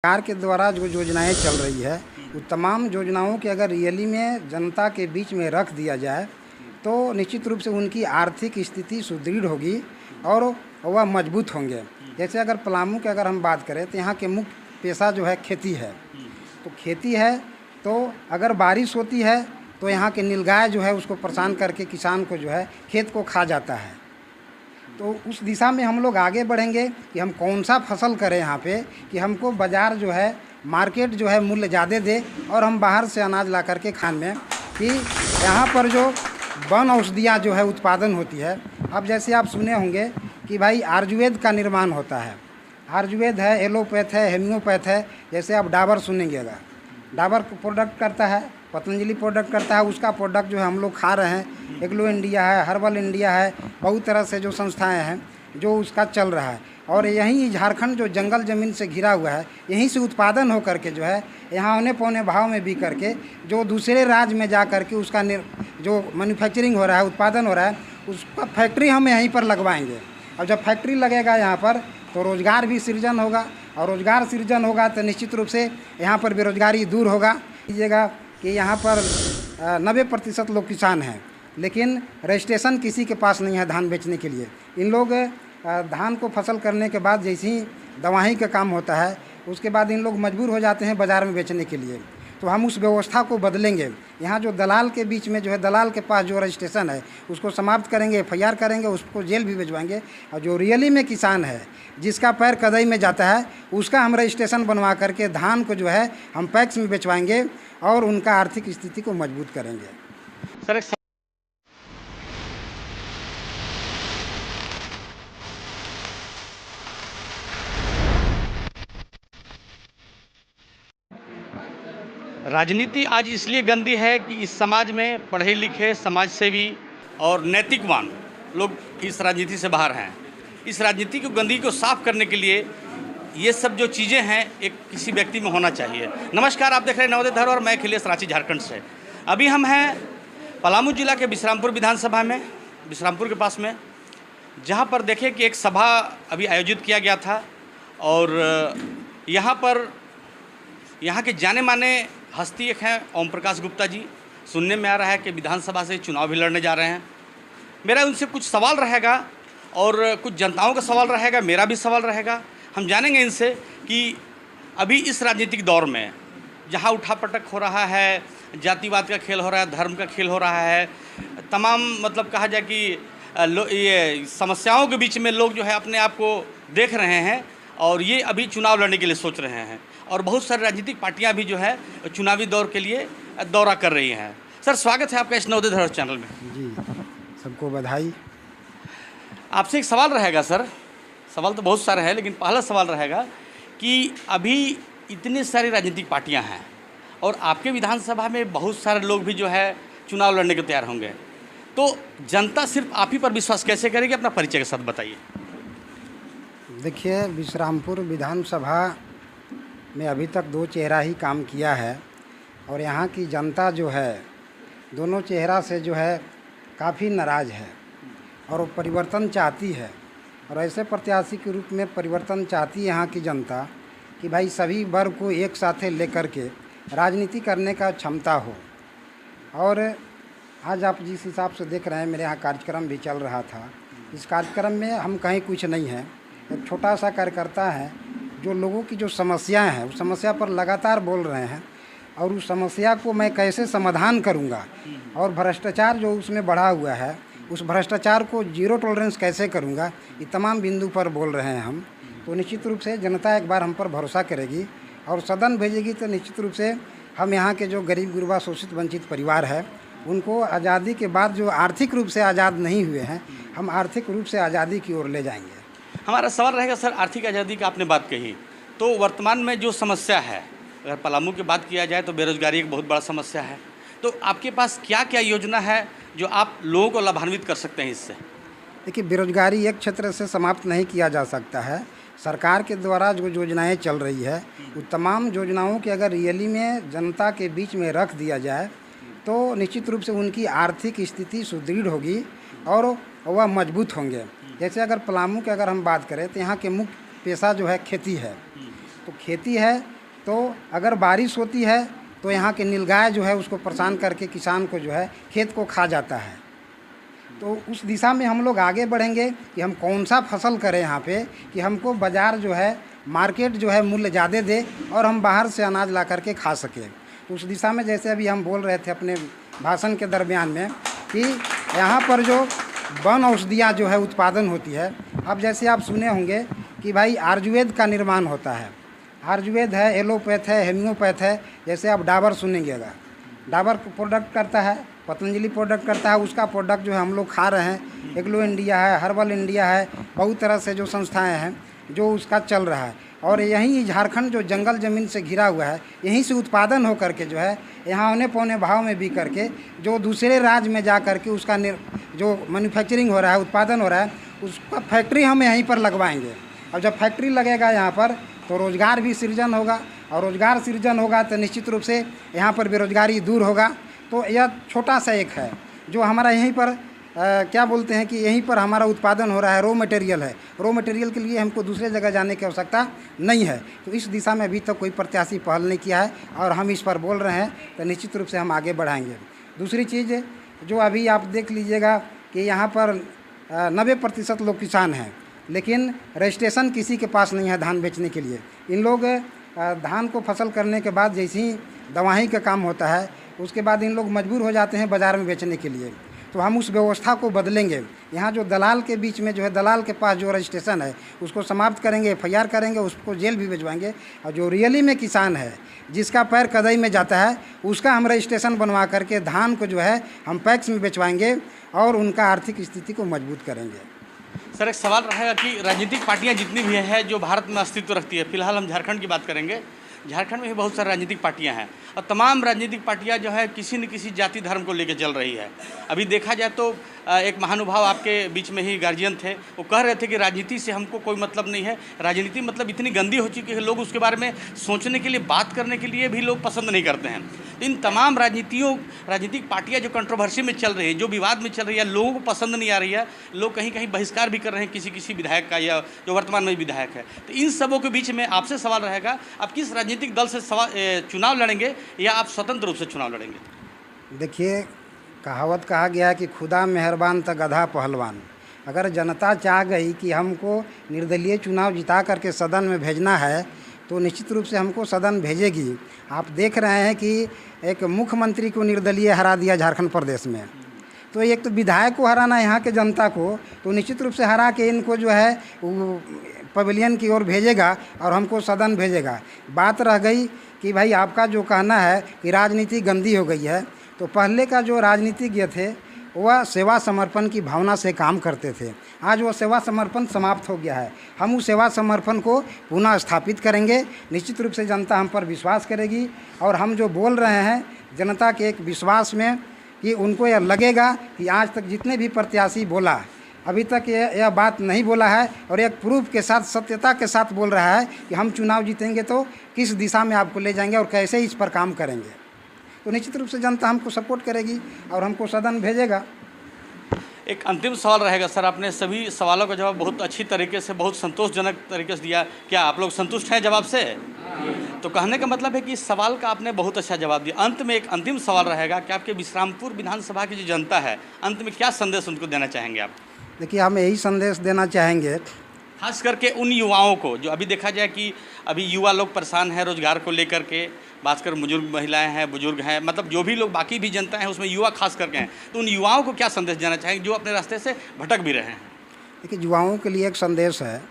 सरकार के द्वारा जो योजनाएं चल रही है वो तमाम योजनाओं के अगर रियली में जनता के बीच में रख दिया जाए तो निश्चित रूप से उनकी आर्थिक स्थिति सुदृढ़ होगी और वह मजबूत होंगे। जैसे अगर पलामू की अगर हम बात करें तो यहाँ के मुख्य पेशा जो है खेती है। तो खेती है तो अगर बारिश होती है तो यहाँ के नीलगाय जो है उसको परेशान करके किसान को जो है खेत को खा जाता है। तो उस दिशा में हम लोग आगे बढ़ेंगे कि हम कौन सा फसल करें यहाँ पे कि हमको बाज़ार जो है मार्केट जो है मूल्य ज़्यादा दे और हम बाहर से अनाज ला करके खान में कि यहाँ पर जो वन औषधियाँ जो है उत्पादन होती है। अब जैसे आप सुने होंगे कि भाई आयुर्वेद का निर्माण होता है। आयुर्वेद है, एलोपैथ है, हेम्योपैथ है। जैसे आप डाबर सुनेंगेगा, डाबर प्रोडक्ट करता है, पतंजलि प्रोडक्ट करता है, उसका प्रोडक्ट जो है हम लोग खा रहे हैं। एग्लो इंडिया है, हर्बल इंडिया है, बहुत तरह से जो संस्थाएं हैं जो उसका चल रहा है। और यहीं झारखंड जो जंगल ज़मीन से घिरा हुआ है, यहीं से उत्पादन हो करके जो है यहाँ औने पौने भाव में बिक करके जो दूसरे राज्य में जा करके उसका जो मैन्युफैक्चरिंग हो रहा है, उत्पादन हो रहा है, उसका फैक्ट्री हम यहीं पर लगवाएंगे। और जब फैक्ट्री लगेगा यहाँ पर तो रोज़गार भी सृजन होगा, और रोज़गार सृजन होगा तो निश्चित रूप से यहाँ पर बेरोजगारी दूर होगा। कीजिएगा कि यहाँ पर 90% लोग किसान हैं, लेकिन रजिस्ट्रेशन किसी के पास नहीं है धान बेचने के लिए। इन लोग धान को फसल करने के बाद जैसे ही दवाई का काम होता है उसके बाद इन लोग मजबूर हो जाते हैं बाज़ार में बेचने के लिए। तो हम उस व्यवस्था को बदलेंगे। यहाँ जो दलाल के बीच में जो है, दलाल के पास जो रजिस्ट्रेशन है उसको समाप्त करेंगे, FIR करेंगे, उसको जेल भी भिजवाएंगे। और जो रियली में किसान है जिसका पैर कदई में जाता है उसका हम रजिस्ट्रेशन बनवा करके धान को जो है हम पैक्स में बेचवाएंगे और उनका आर्थिक स्थिति को मजबूत करेंगे। सर राजनीति आज इसलिए गंदी है कि इस समाज में पढ़े लिखे, समाजसेवी और नैतिकवान लोग इस राजनीति से बाहर हैं। इस राजनीति की गंदगी को साफ करने के लिए ये सब जो चीज़ें हैं एक किसी व्यक्ति में होना चाहिए। नमस्कार, आप देख रहे हैं नवोदय धर और मैं अखिलेश रांची झारखंड से। अभी हम हैं पलामू जिला के बिश्रामपुर विधानसभा में, बिश्रामपुर के पास में, जहाँ पर देखें कि एक सभा अभी आयोजित किया गया था। और यहाँ पर यहाँ के जाने माने हस्ती एक हैं ओम प्रकाश गुप्ता जी। सुनने में आ रहा है कि विधानसभा से चुनाव भी लड़ने जा रहे हैं। मेरा उनसे कुछ सवाल रहेगा और कुछ जनताओं का सवाल रहेगा, मेरा भी सवाल रहेगा। हम जानेंगे इनसे कि अभी इस राजनीतिक दौर में जहाँ उठापटक हो रहा है, जातिवाद का खेल हो रहा है, धर्म का खेल हो रहा है, तमाम मतलब कहा जाए कि ये समस्याओं के बीच में लोग जो है अपने आप को देख रहे हैं और ये अभी चुनाव लड़ने के लिए सोच रहे हैं। और बहुत सारी राजनीतिक पार्टियां भी जो है चुनावी दौर के लिए दौरा कर रही हैं। सर, स्वागत है आपका इस नवोदय धर चैनल में। जी, सबको बधाई। आपसे एक सवाल रहेगा सर, सवाल तो बहुत सारे हैं लेकिन पहला सवाल रहेगा कि अभी इतनी सारी राजनीतिक पार्टियां हैं और आपके विधानसभा में बहुत सारे लोग भी जो है चुनाव लड़ने के तैयार होंगे, तो जनता सिर्फ आप ही पर विश्वास कैसे करेगी? अपना परिचय के साथ बताइए। देखिए, बिश्रामपुर विधानसभा में अभी तक 2 चेहरा ही काम किया है और यहाँ की जनता जो है दोनों चेहरा से जो है काफ़ी नाराज़ है और वो परिवर्तन चाहती है। और ऐसे प्रत्याशी के रूप में परिवर्तन चाहती है यहाँ की जनता कि भाई सभी वर्ग को एक साथ लेकर के राजनीति करने का क्षमता हो। और आज आप जिस हिसाब से देख रहे हैं, मेरे यहाँ कार्यक्रम भी चल रहा था। इस कार्यक्रम में हम कहीं कुछ नहीं है, एक छोटा सा कार्यकर्ता है जो लोगों की जो समस्याएं हैं उस समस्या पर लगातार बोल रहे हैं और उस समस्या को मैं कैसे समाधान करूंगा और भ्रष्टाचार जो उसमें बढ़ा हुआ है उस भ्रष्टाचार को जीरो टॉलरेंस कैसे करूंगा, ये तमाम बिंदु पर बोल रहे हैं हम। तो निश्चित रूप से जनता एक बार हम पर भरोसा करेगी और सदन भेजेगी तो निश्चित रूप से हम यहाँ के जो गरीब गुरबा शोषित वंचित परिवार है उनको आज़ादी के बाद जो आर्थिक रूप से आज़ाद नहीं हुए हैं, हम आर्थिक रूप से आज़ादी की ओर ले जाएंगे। हमारा सवाल रहेगा सर, आर्थिक आज़ादी का आपने बात कही, तो वर्तमान में जो समस्या है, अगर पलामू की बात किया जाए तो बेरोजगारी एक बहुत बड़ा समस्या है। तो आपके पास क्या क्या योजना है जो आप लोगों को लाभान्वित कर सकते हैं इससे? देखिए, बेरोजगारी एक क्षेत्र से समाप्त नहीं किया जा सकता है। सरकार के द्वारा जो योजनाएं चल रही है वो तमाम योजनाओं के अगर रियली में जनता के बीच में रख दिया जाए तो निश्चित रूप से उनकी आर्थिक स्थिति सुदृढ़ होगी और वह मजबूत होंगे। जैसे अगर पलामू की अगर हम बात करें तो यहाँ के मुख्य पेशा जो है खेती है। तो खेती है तो अगर बारिश होती है तो यहाँ के नीलगाय जो है उसको परेशान करके किसान को जो है खेत को खा जाता है। तो उस दिशा में हम लोग आगे बढ़ेंगे कि हम कौन सा फसल करें यहाँ पे कि हमको बाज़ार जो है मार्केट जो है मूल्य ज़्यादा दे और हम बाहर से अनाज ला करके खा सकें। तो उस दिशा में जैसे अभी हम बोल रहे थे अपने भाषण के दरमियान में कि यहाँ पर जो वन औषधियाँ जो है उत्पादन होती है, अब जैसे आप सुने होंगे कि भाई आयुर्वेद का निर्माण होता है, आयुर्वेद है, एलोपैथ है, हेम्योपैथ है। जैसे आप डाबर सुनेंगेगा, डाबर प्रोडक्ट करता है, पतंजलि प्रोडक्ट करता है, उसका प्रोडक्ट जो है हम लोग खा रहे हैं। एग्लो इंडिया है, हर्बल इंडिया है, बहुत तरह से जो संस्थाएं हैं जो उसका चल रहा है। और यहीं झारखंड जो जंगल ज़मीन से घिरा हुआ है, यहीं से उत्पादन हो करके जो है यहाँ औने पौने भाव में बिक करके जो दूसरे राज्य में जा करके उसका जो मैन्युफैक्चरिंग हो रहा है, उत्पादन हो रहा है, उसका फैक्ट्री हम यहीं पर लगवाएंगे। और जब फैक्ट्री लगेगा यहाँ पर तो रोज़गार भी सृजन होगा, और रोज़गार सृजन होगा तो निश्चित रूप से यहाँ पर बेरोजगारी दूर होगा। तो यह छोटा सा एक है जो हमारा यहीं पर क्या बोलते हैं कि यहीं पर हमारा उत्पादन हो रहा है, रॉ मटेरियल है। रॉ मटेरियल के लिए हमको दूसरे जगह जाने की आवश्यकता नहीं है। तो इस दिशा में अभी तक कोई प्रत्याशी पहल नहीं किया है और हम इस पर बोल रहे हैं, तो निश्चित रूप से हम आगे बढ़ाएंगे। दूसरी चीज़ जो अभी आप देख लीजिएगा कि यहाँ पर 90% लोग किसान हैं, लेकिन रजिस्ट्रेशन किसी के पास नहीं है धान बेचने के लिए। इन लोग धान को फसल करने के बाद जैसे ही दवाई का काम होता है, उसके बाद इन लोग मजबूर हो जाते हैं बाज़ार में बेचने के लिए। तो हम उस व्यवस्था को बदलेंगे। यहाँ जो दलाल के बीच में जो है, दलाल के पास जो रजिस्ट्रेशन है उसको समाप्त करेंगे, FIR करेंगे, उसको जेल भी भिजवाएंगे। और जो रियली में किसान है, जिसका पैर कदई में जाता है, उसका हम रजिस्ट्रेशन बनवा करके धान को जो है हम पैक्स में बेचवाएंगे और उनका आर्थिक स्थिति को मजबूत करेंगे। सर, एक सवाल रहेगा कि राजनीतिक पार्टियां जितनी भी हैं जो भारत में अस्तित्व रखती है, फिलहाल हम झारखंड की बात करेंगे, झारखंड में भी बहुत सारी राजनीतिक पार्टियां हैं और तमाम राजनीतिक पार्टियां जो है किसी न किसी जाति धर्म को लेकर चल रही है। अभी देखा जाए तो एक महानुभाव आपके बीच में ही गार्जियन थे, वो कह रहे थे कि राजनीति से हमको कोई मतलब नहीं है, राजनीति मतलब इतनी गंदी हो चुकी है, लोग उसके बारे में सोचने के लिए, बात करने के लिए भी लोग पसंद नहीं करते हैं। इन तमाम राजनीतिक पार्टियां जो कंट्रोवर्सी में चल रही है, जो विवाद में चल रही है, लोगों को पसंद नहीं आ रही है, लोग कहीं कहीं बहिष्कार भी कर रहे हैं किसी विधायक का या जो वर्तमान में विधायक है। तो इन सबों के बीच में आपसे सवाल रहेगा, आप किस राजनीतिक दल से चुनाव लड़ेंगे या आप स्वतंत्र रूप से चुनाव लड़ेंगे? देखिए, कहावत कहा गया है कि खुदा मेहरबान त गधा पहलवान। अगर जनता चाह गई कि हमको निर्दलीय चुनाव जिता करके सदन में भेजना है तो निश्चित रूप से हमको सदन भेजेगी। आप देख रहे हैं कि एक मुख्यमंत्री को निर्दलीय हरा दिया झारखंड प्रदेश में, तो एक तो विधायक को हराना यहाँ के जनता को, तो निश्चित रूप से हरा के इनको जो है पवेलियन की ओर भेजेगा और हमको सदन भेजेगा। बात रह गई कि भाई आपका जो कहना है कि राजनीति गंदी हो गई है, तो पहले का जो राजनीतिज्ञ थे वह सेवा समर्पण की भावना से काम करते थे। आज वो सेवा समर्पण समाप्त हो गया है। हम उस सेवा समर्पण को पुनः स्थापित करेंगे। निश्चित रूप से जनता हम पर विश्वास करेगी और हम जो बोल रहे हैं जनता के एक विश्वास में कि उनको यह लगेगा कि आज तक जितने भी प्रत्याशी बोला, अभी तक यह बात नहीं बोला है और एक प्रूफ के साथ, सत्यता के साथ बोल रहा है कि हम चुनाव जीतेंगे तो किस दिशा में आपको ले जाएंगे और कैसे इस पर काम करेंगे। तो निश्चित रूप से जनता हमको सपोर्ट करेगी और हमको सदन भेजेगा। एक अंतिम सवाल रहेगा सर, आपने सभी सवालों का जवाब बहुत अच्छी तरीके से, बहुत संतोषजनक तरीके से दिया। क्या आप लोग संतुष्ट हैं जवाब से? तो कहने का मतलब है कि इस सवाल का आपने बहुत अच्छा जवाब दिया। अंत में एक अंतिम सवाल रहेगा कि आपके विश्रामपुर विधानसभा की जो जनता है, अंत में क्या संदेश उनको देना चाहेंगे आप? देखिए, हम यही संदेश देना चाहेंगे खास करके उन युवाओं को जो अभी देखा जाए कि अभी युवा लोग परेशान हैं रोजगार को लेकर के, खासकर बुजुर्ग महिलाएं हैं, बुजुर्ग हैं, मतलब जो भी लोग बाकी भी जनता हैं उसमें युवा खास करके हैं, तो उन युवाओं को क्या संदेश देना चाहेंगे जो अपने रास्ते से भटक भी रहे हैं? देखिए, युवाओं के लिए एक संदेश है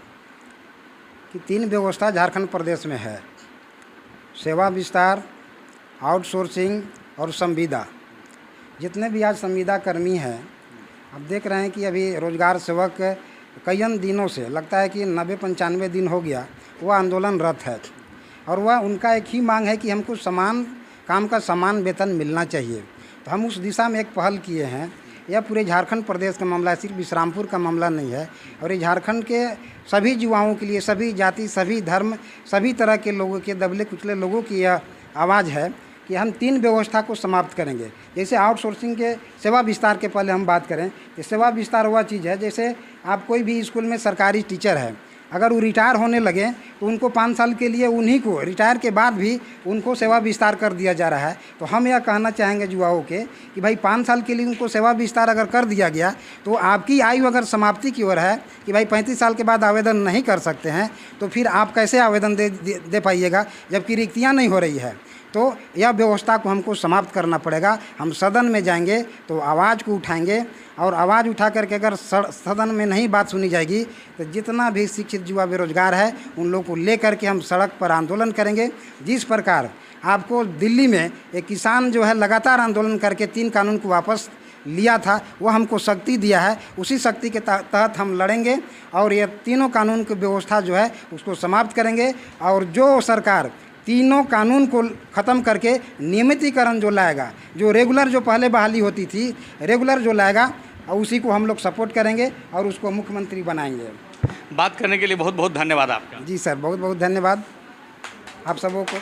कि 3 व्यवस्था झारखंड प्रदेश में है: सेवा विस्तार, आउटसोर्सिंग और संविदा। जितने भी आज संविदा कर्मी हैं, आप देख रहे हैं कि अभी रोजगार सेवक कई दिनों से, लगता है कि 90-95 दिन हो गया, वह आंदोलनरत है और वह उनका एक ही मांग है कि हमको समान काम का समान वेतन मिलना चाहिए। तो हम उस दिशा में एक पहल किए हैं। यह पूरे झारखंड प्रदेश का मामला है, सिर्फ विश्रामपुर का मामला नहीं है। और ये झारखंड के सभी युवाओं के लिए, सभी जाति, सभी धर्म, सभी तरह के लोगों के, दबले कुचले लोगों की यह आवाज़ है कि हम 3 व्यवस्था को समाप्त करेंगे। जैसे आउटसोर्सिंग के सेवा विस्तार के पहले हम बात करें कि सेवा विस्तार वह चीज़ है, जैसे आप कोई भी स्कूल में सरकारी टीचर है, अगर वो रिटायर होने लगे तो उनको 5 साल के लिए उन्हीं को रिटायर के बाद भी उनको सेवा विस्तार कर दिया जा रहा है। तो हम यह कहना चाहेंगे युवाओं के कि भाई 5 साल के लिए उनको सेवा विस्तार अगर कर दिया गया तो आपकी आयु अगर समाप्ति की ओर है कि भाई 35 साल के बाद आवेदन नहीं कर सकते हैं, तो फिर आप कैसे आवेदन दे पाइएगा जबकि रिक्तियाँ नहीं हो रही है। तो यह व्यवस्था को हमको समाप्त करना पड़ेगा। हम सदन में जाएंगे तो आवाज़ को उठाएंगे और आवाज़ उठा करके अगर सदन में नहीं बात सुनी जाएगी तो जितना भी शिक्षित युवा बेरोजगार है उन लोगों को ले करके हम सड़क पर आंदोलन करेंगे। जिस प्रकार आपको दिल्ली में एक किसान जो है लगातार आंदोलन करके 3 कानून को वापस लिया था, वो हमको शक्ति दिया है, उसी शक्ति के तहत हम लड़ेंगे और ये तीनों कानून की व्यवस्था जो है उसको समाप्त करेंगे। और जो सरकार तीनों कानून को ख़त्म करके नियमितीकरण जो लाएगा, जो रेगुलर जो पहले बहाली होती थी रेगुलर जो लाएगा, उसी को हम लोग सपोर्ट करेंगे और उसको मुख्यमंत्री बनाएंगे। बात करने के लिए बहुत बहुत धन्यवाद आपका। जी सर, बहुत बहुत धन्यवाद आप सबों को।